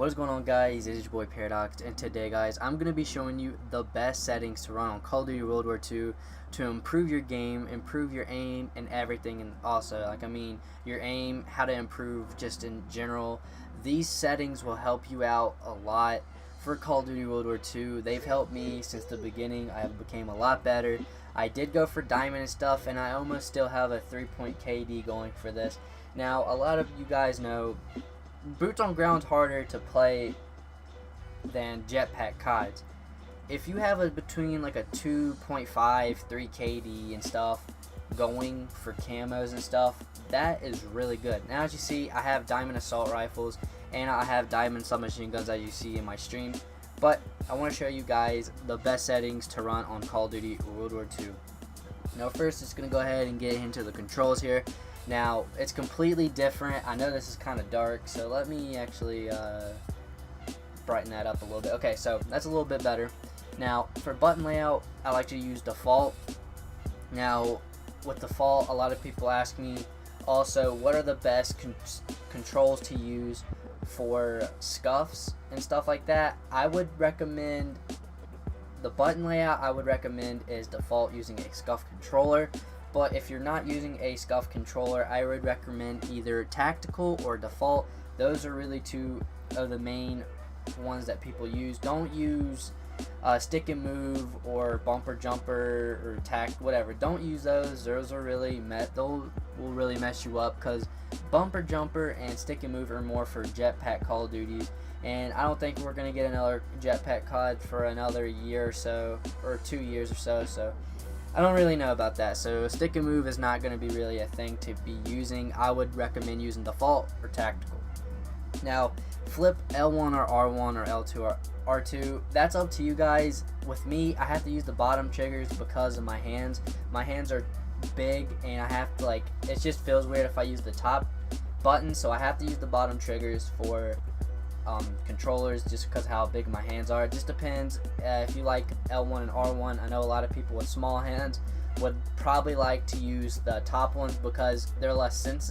What is going on, guys? It is your boy Paradox, and today, guys, I'm going to be showing you the best settings to run on Call of Duty World War II to improve your game, improve your aim, and everything. And also, your aim, how to improve just in general. These settings will help you out a lot for Call of Duty World War II. They've helped me since the beginning. I became a lot better. I did go for diamond and stuff, and I almost still have a 3-point KD going for this. Now, a lot of you guys know Boots on Ground's harder to play than Jetpack Cods. If you have between like a 2.5, 3 KD and stuff going for camos and stuff, that is really good. Now, as you see, I have diamond assault rifles and I have diamond submachine guns, as you see in my stream. But I want to show you guys the best settings to run on Call of Duty World War II. Now, first, it's going to go ahead and get into the controls here. Now, it's completely different. I know this is kind of dark, so let me actually brighten that up a little bit. Okay, so that's a little bit better. Now, for button layout, I like to use default. Now, with default, a lot of people ask me also, what are the best controls to use for scuffs and stuff like that? I would recommend the button layout. I would recommend is default using a scuff controller. But if you're not using a scuff controller, I would recommend either tactical or default. Those are really two of the main ones that people use. Don't use stick and move or bumper jumper or whatever. Don't use those. Those are really those will really mess you up, because bumper jumper and stick and move are more for jetpack Call of Duty. And I don't think we're gonna get another jetpack COD for another year or so, or 2 years or so. So I don't really know about that. So stick and move is not going to be really a thing to be using. I would recommend using default or tactical. Now, flip L1 or R1 or L2 or R2. That's up to you guys. With me, I have to use the bottom triggers because of my hands. My hands are big, and I have to it just feels weird if I use the top button. So I have to use the bottom triggers for controllers, just because how big my hands are. It just depends if you like L1 and R1. I know a lot of people with small hands would probably like to use the top ones because they're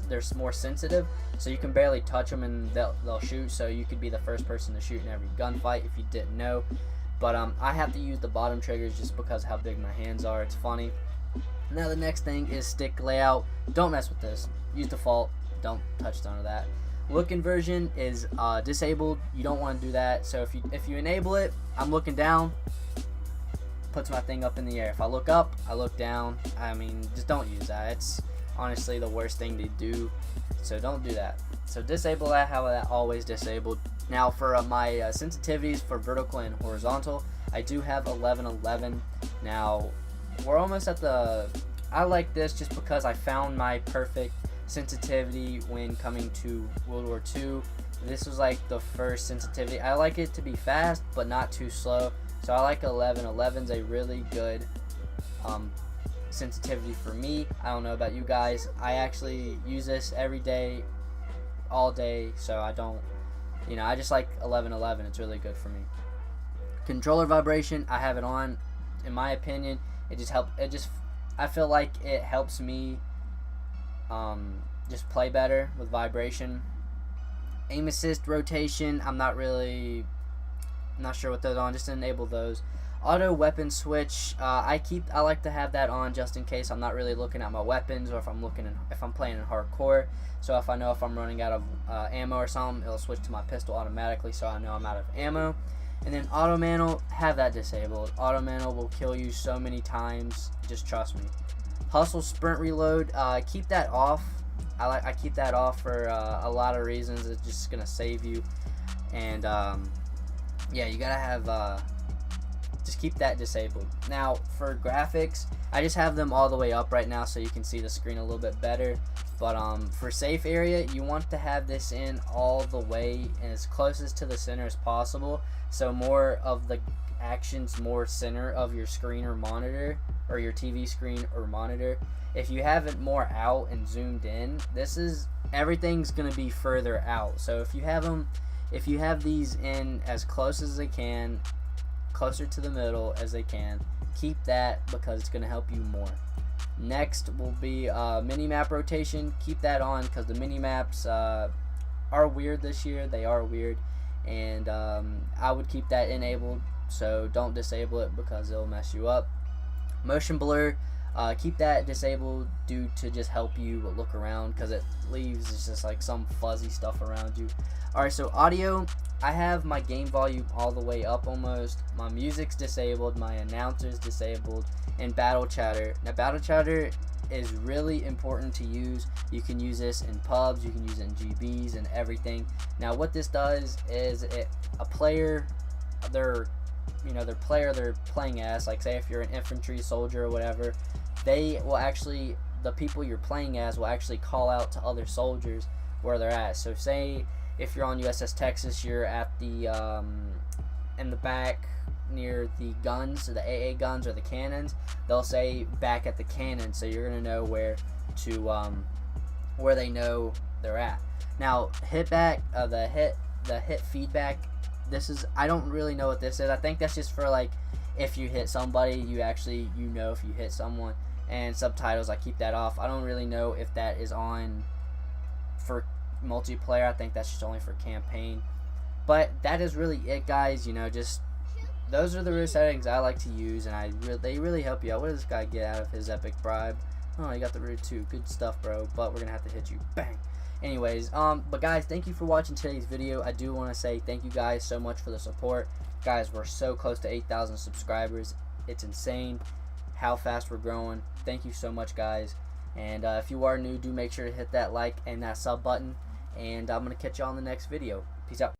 they're more sensitive, so you can barely touch them and they'll shoot. So you could be the first person to shoot in every gunfight if you didn't know. But I have to use the bottom triggers just because how big my hands are. It's funny. Now the next thing is stick layout. Don't mess with this. Use default. Don't touch none of that. Look inversion is disabled. You don't want to do that. So if you enable it, I'm looking down, puts my thing up in the air. If I look up, I look down. Just don't use that. It's honestly the worst thing to do. So don't do that. So disable that. Have that always disabled. Now for my sensitivities for vertical and horizontal, I do have 1111. Now we're almost at the. I like this just because I found my perfect sensitivity when coming to World War II. This was like the first sensitivity. I like it to be fast but not too slow, so I like 11. 11's a really good sensitivity for me. I don't know about you guys. I actually use this every day, all day, so I don't, I just like 1111. It's really good for me. Controller vibration, I have it on. In my opinion, I feel like it helps me just play better with vibration. Aim assist, rotation, I'm not sure what those on. Just enable those. Auto weapon switch, I like to have that on just in case I'm not really looking at my weapons, or if I'm playing in hardcore. So if I know if I'm running out of ammo or something, it'll switch to my pistol automatically, so I know I'm out of ammo. And then auto mantle, have that disabled. Auto mantle will kill you so many times, just trust me. Hustle sprint reload, keep that off. I keep that off for a lot of reasons. It's just gonna save you, and yeah, you gotta have just keep that disabled. Now for graphics, I just have them all the way up right now so you can see the screen a little bit better. But for safe area, you want to have this in all the way and as closest to the center as possible, so more of the actions more center of your screen or monitor, or your TV screen or monitor. If you have it more out and zoomed in, everything's gonna be further out. So if you have these in as close as they can, closer to the middle as they can, keep that because it's gonna help you more. Next will be mini-map rotation. Keep that on because the mini-maps are weird this year. They are weird. and I would keep that enabled, so don't disable it because it'll mess you up. Motion blur, keep that disabled due to just help you look around, because it leaves just like some fuzzy stuff around you. Alright, so audio, I have my game volume all the way up almost. My music's disabled, my announcer's disabled, and battle chatter. Now battle chatter is really important to use. You can use this in pubs, you can use it in GBs and everything. Now what this does is a player, their player they're playing as, like say if you're an infantry soldier or whatever, they will actually, the people you're playing as will actually call out to other soldiers where they're at. So say if you're on USS Texas, you're at the in the back near the guns, or the AA guns or the cannons, they'll say back at the cannon, so you're gonna know where to where they know they're at. Now hit back, the hit feedback, this is, I don't really know what this is. I think that's just for like if you hit somebody, you actually know if you hit someone. And subtitles, I keep that off. I don't really know if that is on for multiplayer. I think that's just only for campaign. But that is really it, guys. Just those are the real settings I like to use, and they really help you out. What does this guy get out of his epic bribe? Oh, he got the root 2. Good stuff, bro. But we're gonna have to hit you. Bang. Anyways, but guys, thank you for watching today's video. I do want to say thank you guys so much for the support. Guys, we're so close to 8,000 subscribers. It's insane how fast we're growing. Thank you so much, guys. And if you are new, do make sure to hit that like and that sub button. And I'm going to catch you on the next video. Peace out.